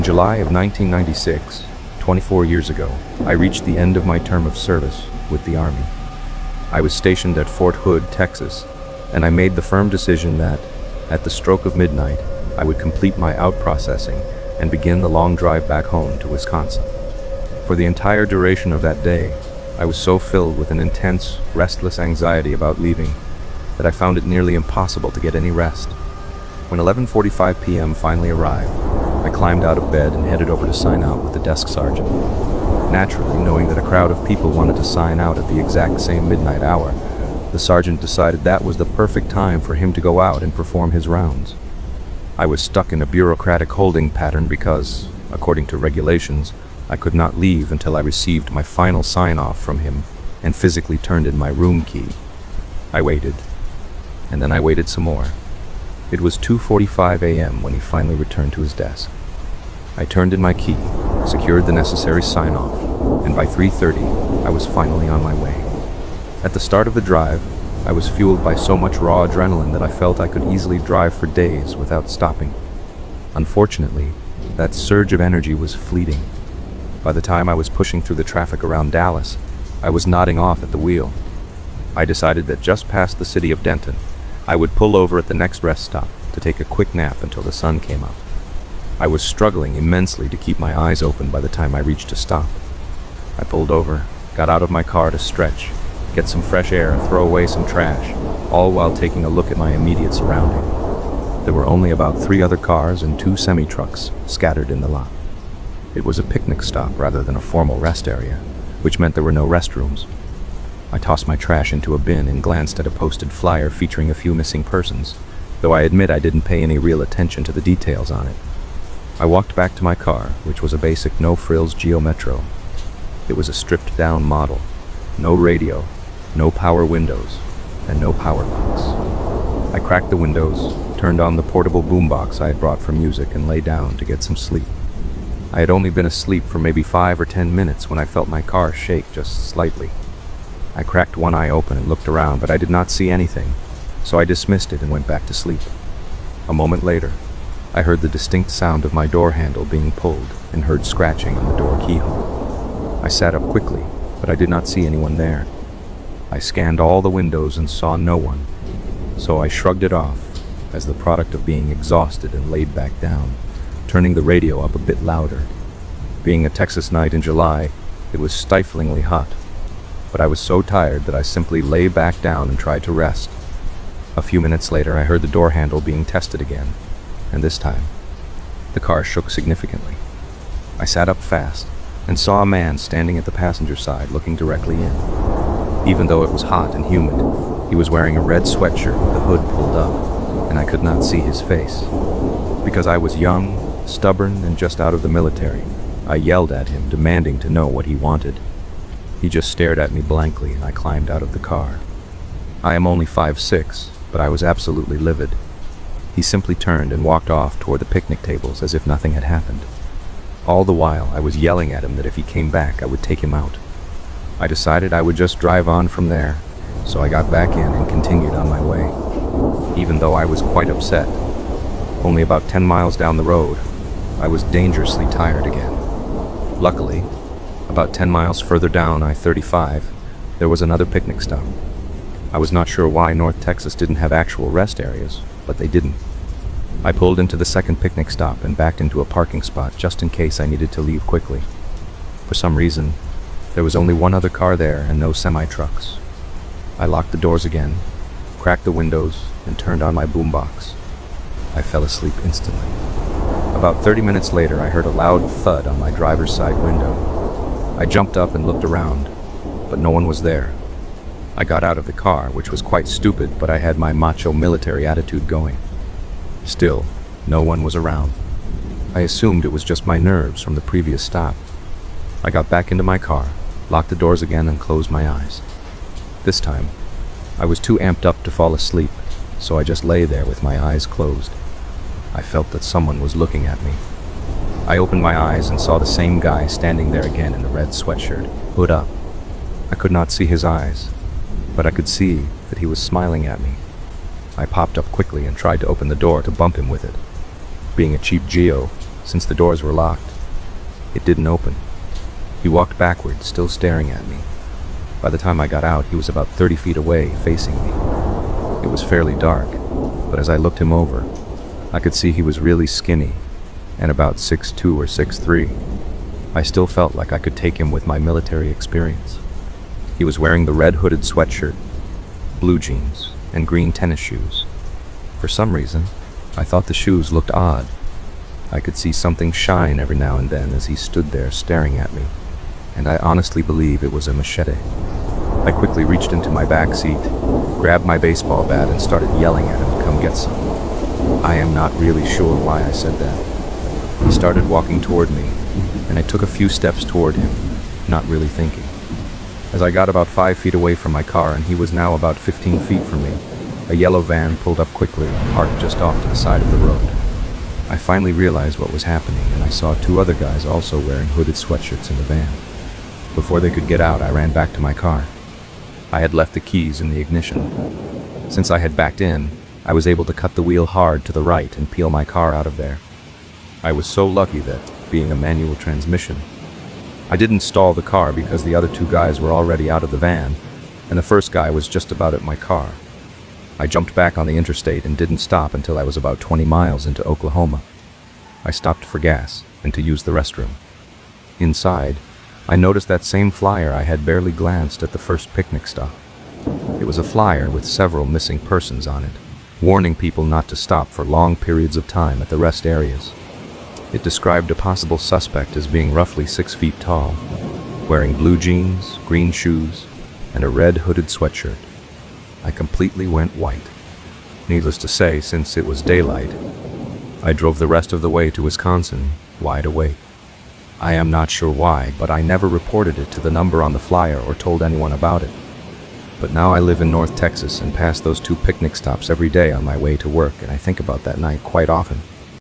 In July of 1996, 24 years ago, I reached the end of my term of service with the Army. I was stationed at Fort Hood, Texas, and I made the firm decision that, at the stroke of midnight, I would complete my out-processing and begin the long drive back home to Wisconsin. For the entire duration of that day, I was so filled with an intense, restless anxiety about leaving that I found it nearly impossible to get any rest. When 11:45 p.m. finally arrived, I climbed out of bed and headed over to sign out with the desk sergeant. Naturally, knowing that a crowd of people wanted to sign out at the exact same midnight hour, the sergeant decided that was the perfect time for him to go out and perform his rounds. I was stuck in a bureaucratic holding pattern because, according to regulations, I could not leave until I received my final sign-off from him and physically turned in my room key. I waited, and then I waited some more. It was 2:45 a.m. when he finally returned to his desk. I turned in my key, secured the necessary sign-off, and by 3:30, I was finally on my way. At the start of the drive, I was fueled by so much raw adrenaline that I felt I could easily drive for days without stopping. Unfortunately, that surge of energy was fleeting. By the time I was pushing through the traffic around Dallas, I was nodding off at the wheel. I decided that just past the city of Denton, I would pull over at the next rest stop to take a quick nap until the sun came up. I was struggling immensely to keep my eyes open by the time I reached a stop. I pulled over, got out of my car to stretch, get some fresh air, throw away some trash, all while taking a look at my immediate surrounding. There were only about 3 other cars and 2 semi-trucks scattered in the lot. It was a picnic stop rather than a formal rest area, which meant there were no restrooms. I tossed my trash into a bin and glanced at a posted flyer featuring a few missing persons, though I admit I didn't pay any real attention to the details on it. I walked back to my car, which was a basic no-frills Geo Metro. It was a stripped-down model. No radio, no power windows, and no power locks. I cracked the windows, turned on the portable boombox I had brought for music, and lay down to get some sleep. I had only been asleep for maybe 5 or 10 minutes when I felt my car shake just slightly. I cracked one eye open and looked around, but I did not see anything, so I dismissed it and went back to sleep. A moment later, I heard the distinct sound of my door handle being pulled and heard scratching on the door keyhole. I sat up quickly, but I did not see anyone there. I scanned all the windows and saw no one, so I shrugged it off as the product of being exhausted and laid back down, turning the radio up a bit louder. Being a Texas night in July, it was stiflingly hot, but I was so tired that I simply lay back down and tried to rest. A few minutes later, I heard the door handle being tested again, and this time, the car shook significantly. I sat up fast and saw a man standing at the passenger side looking directly in. Even though it was hot and humid, he was wearing a red sweatshirt with the hood pulled up, and I could not see his face. Because I was young, stubborn, and just out of the military, I yelled at him, demanding to know what he wanted. He just stared at me blankly, and I climbed out of the car. I am only 5'6", but I was absolutely livid. He simply turned and walked off toward the picnic tables as if nothing had happened. All the while, I was yelling at him that if he came back, I would take him out. I decided I would just drive on from there, so I got back in and continued on my way. Even though I was quite upset, only about 10 miles down the road, I was dangerously tired again. Luckily, about 10 miles further down I-35, there was another picnic stop. I was not sure why North Texas didn't have actual rest areas, but they didn't. I pulled into the second picnic stop and backed into a parking spot just in case I needed to leave quickly. For some reason, there was only one other car there and no semi-trucks. I locked the doors again, cracked the windows, and turned on my boombox. I fell asleep instantly. About 30 minutes later, I heard a loud thud on my driver's side window. I jumped up and looked around, but no one was there. I got out of the car, which was quite stupid, but I had my macho military attitude going. Still, no one was around. I assumed it was just my nerves from the previous stop. I got back into my car, locked the doors again, and closed my eyes. This time, I was too amped up to fall asleep, so I just lay there with my eyes closed. I felt that someone was looking at me. I opened my eyes and saw the same guy standing there again in the red sweatshirt, hood up. I could not see his eyes, but I could see that he was smiling at me. I popped up quickly and tried to open the door to bump him with it. Being a cheap Geo, since the doors were locked. It didn't open. He walked backwards, still staring at me. By the time I got out, he was about 30 feet away, facing me. It was fairly dark, but as I looked him over, I could see he was really skinny and about 6'2" or 6'3". I still felt like I could take him with my military experience. He was wearing the red hooded sweatshirt, blue jeans, and green tennis shoes. For some reason, I thought the shoes looked odd. I could see something shine every now and then as he stood there staring at me, and I honestly believe it was a machete. I quickly reached into my back seat, grabbed my baseball bat, and started yelling at him to come get some. I am not really sure why I said that. He started walking toward me, and I took a few steps toward him, not really thinking. As I got about 5 feet away from my car and he was now about 15 feet from me, a yellow van pulled up quickly, parked just off to the side of the road. I finally realized what was happening, and I saw 2 other guys also wearing hooded sweatshirts in the van. Before they could get out, I ran back to my car. I had left the keys in the ignition. Since I had backed in, I was able to cut the wheel hard to the right and peel my car out of there. I was so lucky that, being a manual transmission, I didn't stall the car because the other 2 guys were already out of the van, and the first guy was just about at my car. I jumped back on the interstate and didn't stop until I was about 20 miles into Oklahoma. I stopped for gas and to use the restroom. Inside, I noticed that same flyer I had barely glanced at the first picnic stop. It was a flyer with several missing persons on it, warning people not to stop for long periods of time at the rest areas. It described a possible suspect as being roughly 6 feet tall, wearing blue jeans, green shoes, and a red hooded sweatshirt. I completely went white. Needless to say, since it was daylight, I drove the rest of the way to Wisconsin, wide awake. I am not sure why, but I never reported it to the number on the flyer or told anyone about it. But now I live in North Texas and pass those 2 picnic stops every day on my way to work, and I think about that night quite often.